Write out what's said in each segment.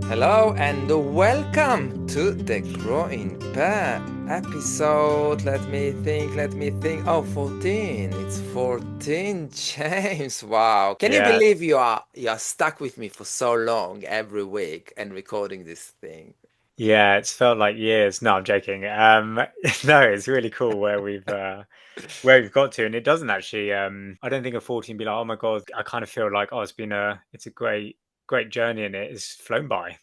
Hello and welcome to the Growing Pair episode. Let me think. Oh, 14. It's 14, James. Wow. Can you Yeah, believe you are stuck with me for so long every week and recording this thing? yeah, it's felt like years. No, I'm joking. No, it's really cool where we've got to, and it doesn't actually. I don't think a 14 be like, oh my God. I kind of feel like, oh, it's a great journey, and it has flown by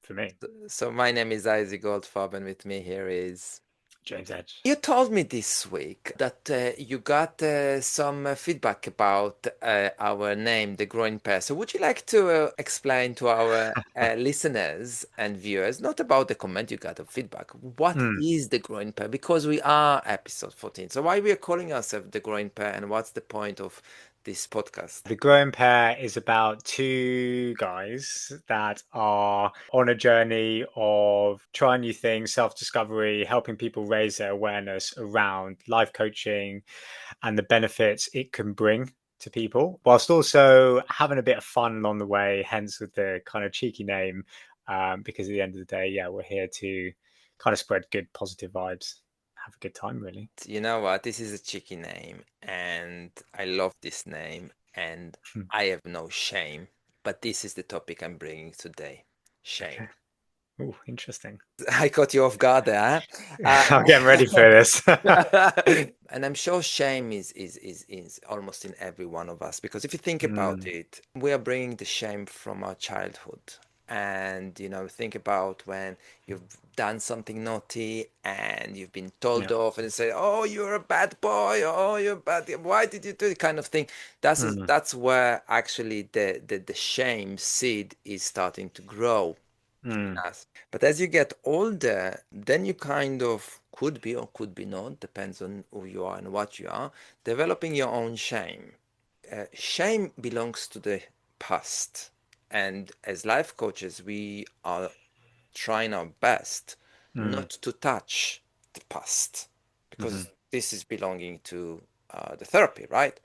for me. So my name is Isaac Goldfarb and with me here is James Edge. you told me this week that you got some feedback about our name, the Growing Pair. So, would you like to explain to our listeners and viewers, not about the comment you got of feedback, what Hmm. is the Growing Pair? Because we are episode 14. So, why we are calling ourselves the Growing Pair and what's the point of this podcast? The Growing Pair is about two guys that are on a journey of trying new things, self-discovery, helping people raise their awareness around life coaching and the benefits it can bring to people, whilst also having a bit of fun along the way, hence with the kind of cheeky name, because at the end of the day, yeah, we're here to kind of spread good, positive vibes, have a good time, really. You know what? This is a cheeky name, and I love this name, and I have no shame. But this is the topic I'm bringing today, Okay. shame. Oh, interesting. I caught you off guard there. I'm getting ready for this. And I'm sure shame is almost in every one of us because if you think about Mm, it, we are bringing the shame from our childhood. And think about when you've done something naughty and you've been told yeah. off and say, "Oh, you're a bad boy. Oh, you're bad. Why did you do it?" Kind of thing. Mm, That's where actually the shame seed is starting to grow in mm, us. But as you get older, then you kind of could be or could be not, depends on who you are and what you are, developing your own shame. Shame belongs to the past. And as life coaches, we are trying our best mm, not to touch the past mhm, because this is belonging to the therapy, right?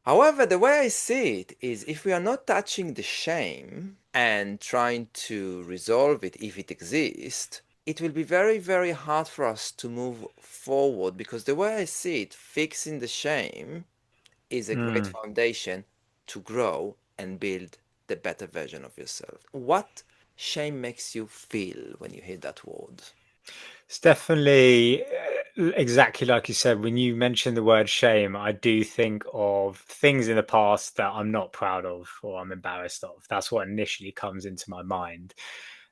However, the way I see it is if we are not touching the shame and trying to resolve it if it exists, it will be very, very hard for us to move forward because the way I see it, fixing the shame is a great mm. foundation to grow and build the better version of yourself. What shame makes you feel when you hear that word? It's definitely exactly like you said. When you mention the word shame, I do think of things in the past that I'm not proud of or I'm embarrassed of. That's what initially comes into my mind.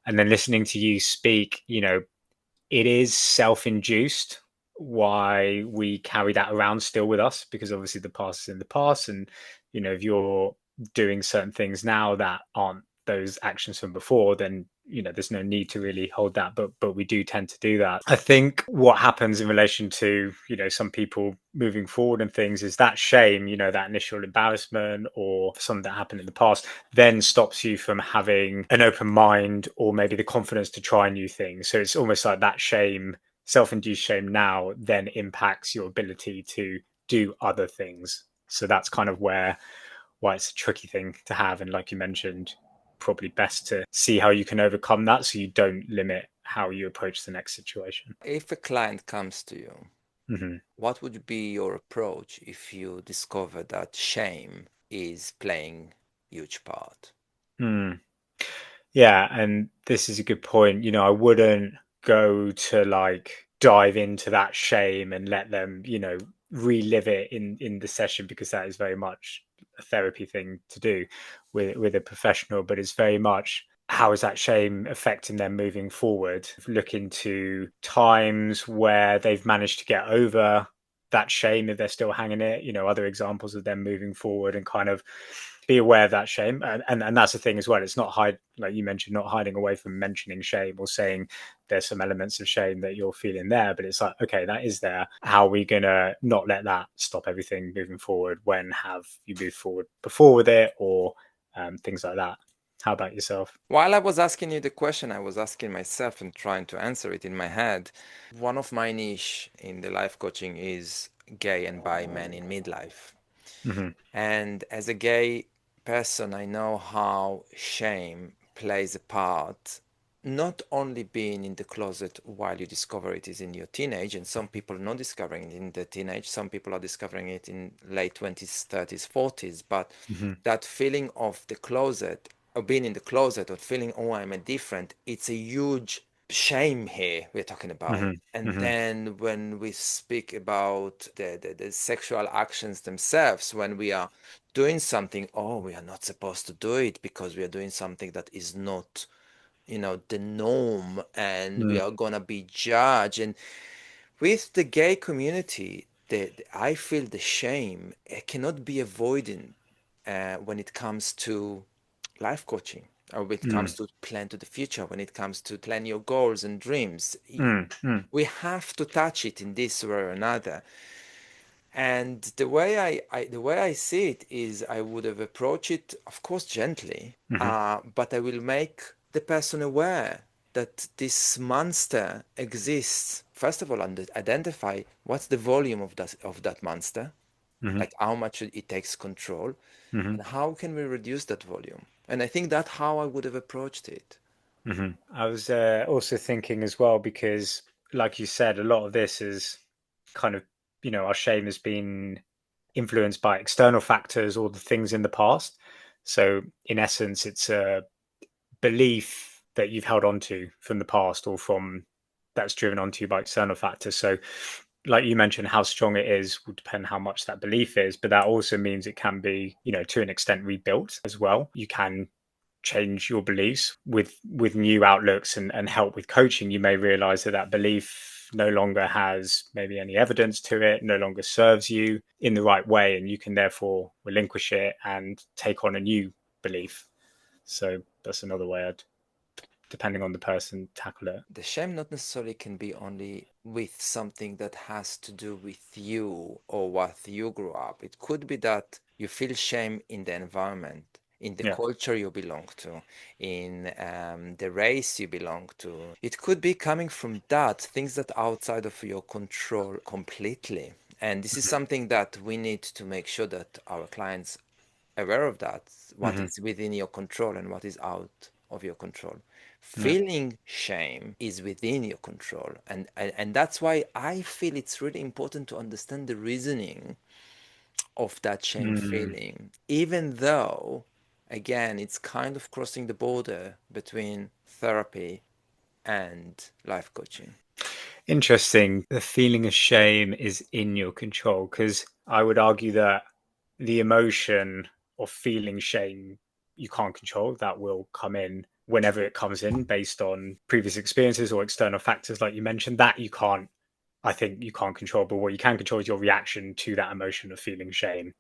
And then listening to you speak, it is self-induced why we carry that around still with us, because obviously the past is in the past. And, if you're doing certain things now that aren't those actions from before, then there's no need to really hold that, but we do tend to do that. I think what happens in relation to some people moving forward and things is that shame, that initial embarrassment or something that happened in the past, then stops you from having an open mind or maybe the confidence to try new things. So it's almost like that shame, self-induced shame now, then impacts your ability to do other things. So that's kind of why it's a tricky thing to have. And like you mentioned, probably best to see how you can overcome that so you don't limit how you approach the next situation. If a client comes to you, Mm-hmm. what would be your approach if you discover that shame is playing huge part? Mm. Yeah, and this is a good point. I wouldn't go to like dive into that shame and let them, relive it in the session, because that is very much a therapy thing to do with a professional, but it's very much how is that shame affecting them moving forward. Look into times where they've managed to get over that shame if they're still hanging it, other examples of them moving forward and kind of be aware of that shame. And that's the thing as well. It's not like you mentioned, not hiding away from mentioning shame or saying there's some elements of shame that you're feeling there, but it's like, okay, that is there. How are we gonna not let that stop everything moving forward? When have you moved forward before with it, or things like that? How about yourself? While I was asking you the question, I was asking myself and trying to answer it in my head. One of my niche in the life coaching is gay and bi men in midlife. Mm-hmm. And as a gay person, I know how shame plays a part, not only being in the closet while you discover it is in your teenage, and some people are not discovering it in the teenage, some people are discovering it in late 20s, 30s, 40s, but Hmm. that feeling of the closet, or being in the closet, or feeling, oh, I'm a different, it's a huge shame here we're talking about. Hmm. And Hmm. then when we speak about the sexual actions themselves, when we are doing something, oh, we are not supposed to do it because we are doing something that is not, the norm, and we Mm, are gonna be judged. And with the gay community, I feel the shame it cannot be avoided when it comes to life coaching, or when it comes mm, to plan to the future, when it comes to plan your goals and dreams. mm, mm, We have to touch it in this way or another. And the way I see it is I would have approached it, of course, gently, mhm, but I will make the person aware that this monster exists. First of all, identify what's the volume of that monster, mhm, like how much it takes control, mhm, and how can we reduce that volume. And I think that's how I would have approached it. mhm. I was also thinking as well because, like you said, a lot of this is kind of, our shame has been influenced by external factors or the things in the past. So, in essence, it's a belief that you've held on to from the past or from that's driven onto you by external factors. So, like you mentioned, how strong it is will depend how much that belief is, but that also means it can be, to an extent rebuilt as well. You can change your beliefs with new outlooks and help with coaching. You may realize that that belief no longer has maybe any evidence to it, no longer serves you in the right way, and you can therefore relinquish it and take on a new belief. So that's another way I'd, depending on the person, tackle it. The shame not necessarily can be only with something that has to do with you or what you grew up. It could be that you feel shame in the environment, in the Yeah. culture you belong to, in the race you belong to. It could be coming from that, things that are outside of your control completely. And this is something that we need to make sure that our clients aware of that, what Mm-hmm. is within your control and what is out of your control. Yeah. Feeling shame is within your control. And that's why I feel it's really important to understand the reasoning of that shame Mm. feeling, even though, again, it's kind of crossing the border between therapy and life coaching. Interesting. The feeling of shame is in your control because I would argue that the emotion of feeling shame you can't control. That will come in whenever it comes in based on previous experiences or external factors, like you mentioned. That you can't, I think you can't control. But what you can control is your reaction to that emotion of feeling shame.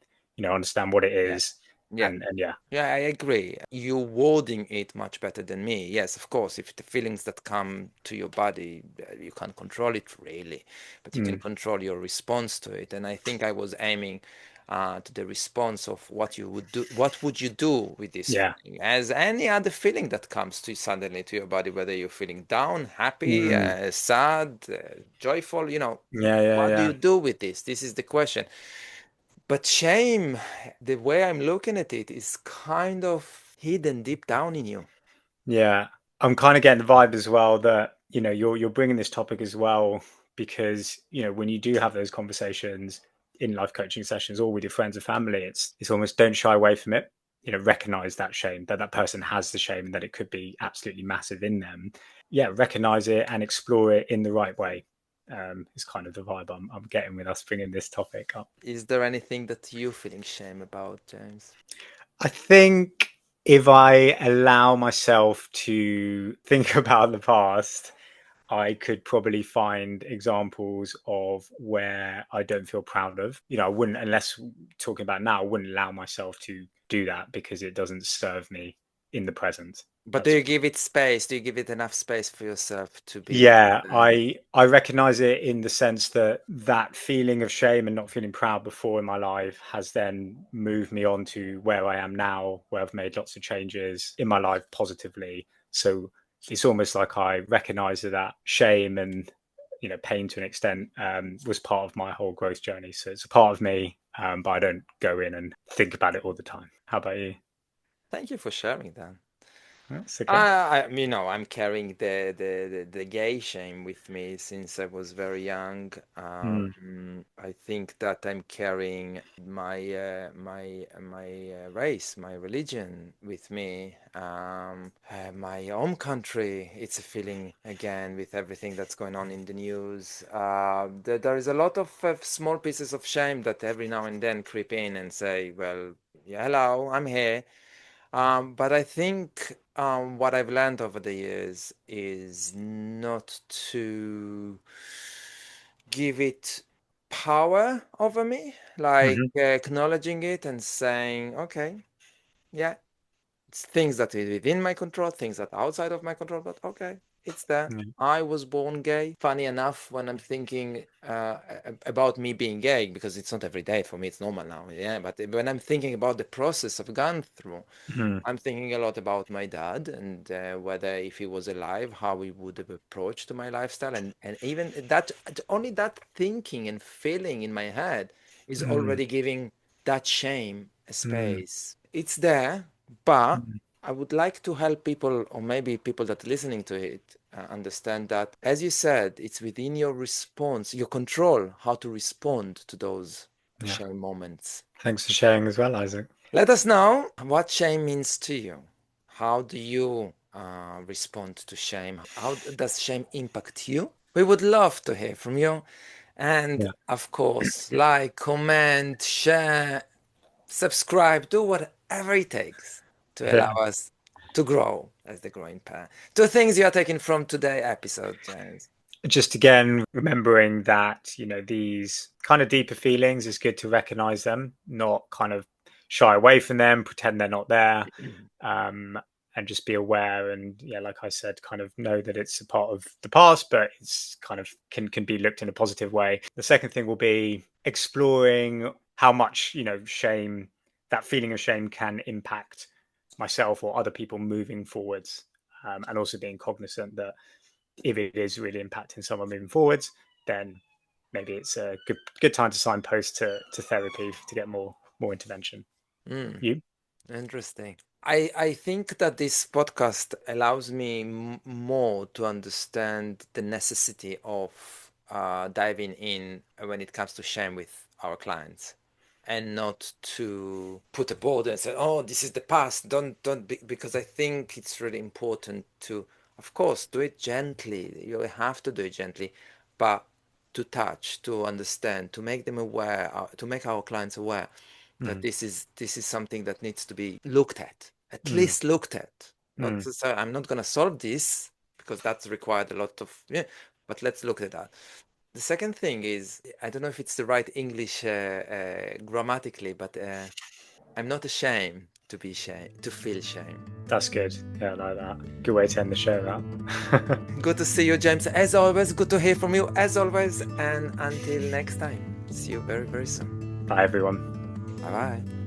Understand what it Yeah. is, Yeah. and yeah. Yeah, I agree. You're wording it much better than me. Yes, of course, if the feelings that come to your body, you can't control it really, but you can Mm, control your response to it. And I think I was aiming to the response of what you would do. What would you do with this yeah. feeling? As any other feeling that comes to suddenly to your body, whether you're feeling down, happy, Mm, sad, joyful, yeah. Yeah. what do Yeah. you do with this? This is the question. But shame, the way I'm looking at it, is kind of hidden deep down in you. Yeah, I'm kind of getting the vibe as well that you're bringing this topic as well because when you do have those conversations in life coaching sessions or with your friends and family, it's almost don't shy away from it. Recognize that shame that that person has the shame and that it could be absolutely massive in them. Yeah, recognize it and explore it in the right way. Is kind of the vibe I'm getting with us bringing this topic up. Is there anything that you're feeling shame about, James? I think if I allow myself to think about the past, I could probably find examples of where I don't feel proud of. I wouldn't, unless talking about now, I wouldn't allow myself to do that because it doesn't serve me in the present. But do That's you give it space? Do you give it enough space for yourself to be able Yeah, to? I recognize it in the sense that that feeling of shame and not feeling proud before in my life has then moved me on to where I am now, where I've made lots of changes in my life positively. So it's almost like I recognize that shame and pain to an extent was part of my whole growth journey. So it's a part of me, but I don't go in and think about it all the time. How about you? Thank you for sharing that. That's okay. I'm carrying the gay shame with me since I was very young. Mm, I think that I'm carrying my race, my religion with me. My home country, it's a feeling again with everything that's going on in the news. There is a lot of small pieces of shame that every now and then creep in and say, well, yeah, hello, I'm here. But I think what I've learned over the years is not to give it power over me, like hmm acknowledging it and saying, okay, yeah, it's things that are within my control, things that are outside of my control, but okay, it's there. yeah. I was born gay. Funny enough, when I'm thinking about me being gay, because it's not every day for me, it's normal now, yeah. But when I'm thinking about the process I've gone through, Mm, I'm thinking a lot about my dad and whether if he was alive, how he would have approached my lifestyle, and even that only that thinking and feeling in my head is mm, already giving that shame a mm, space. It's there, but mm. I would like to help people, or maybe people that are listening to it, understand that, as you said, it's within your response, your control, how to respond to those Yeah. shame moments. Thanks for sharing as well, Isaac. Let us know what shame means to you. How do you respond to shame? How does shame impact you? We would love to hear from you. And Yeah. of course, like, comment, share, subscribe, do whatever it takes to Yeah. allow us to grow as the growing pair. Two things you are taking from today episode, James. Just again, remembering that, these kind of deeper feelings, is good to recognize them, not kind of shy away from them, pretend they're not there, um, and just be aware. And yeah, like I said, kind of know that it's a part of the past, but it's kind of can be looked in a positive way. The second thing will be exploring how much, shame, that feeling of shame can impact myself or other people moving forwards. And also being cognizant that if it is really impacting someone moving forwards, then maybe it's a good time to signpost to therapy to get more intervention. Mm. You? Interesting. I think that this podcast allows me more to understand the necessity of diving in when it comes to shame with our clients, and not to put a border and say, "Oh, this is the past." Don't because I think it's really important to, of course, do it gently. You have to do it gently, but to touch, to understand, to make them aware, to make our clients aware that Mm, this is something that needs to be looked at mm, least looked at. Not mm. to say I'm not going to solve this because that's required a lot of, yeah, but let's look at that. The second thing is, I don't know if it's the right English grammatically, but I'm not ashamed to be shame to feel shame. That's good. Yeah, I like that. Good way to end the show. That. Good to see you, James. As always, good to hear from you as always. And until next time, see you very, very soon. Bye, everyone. Bye bye.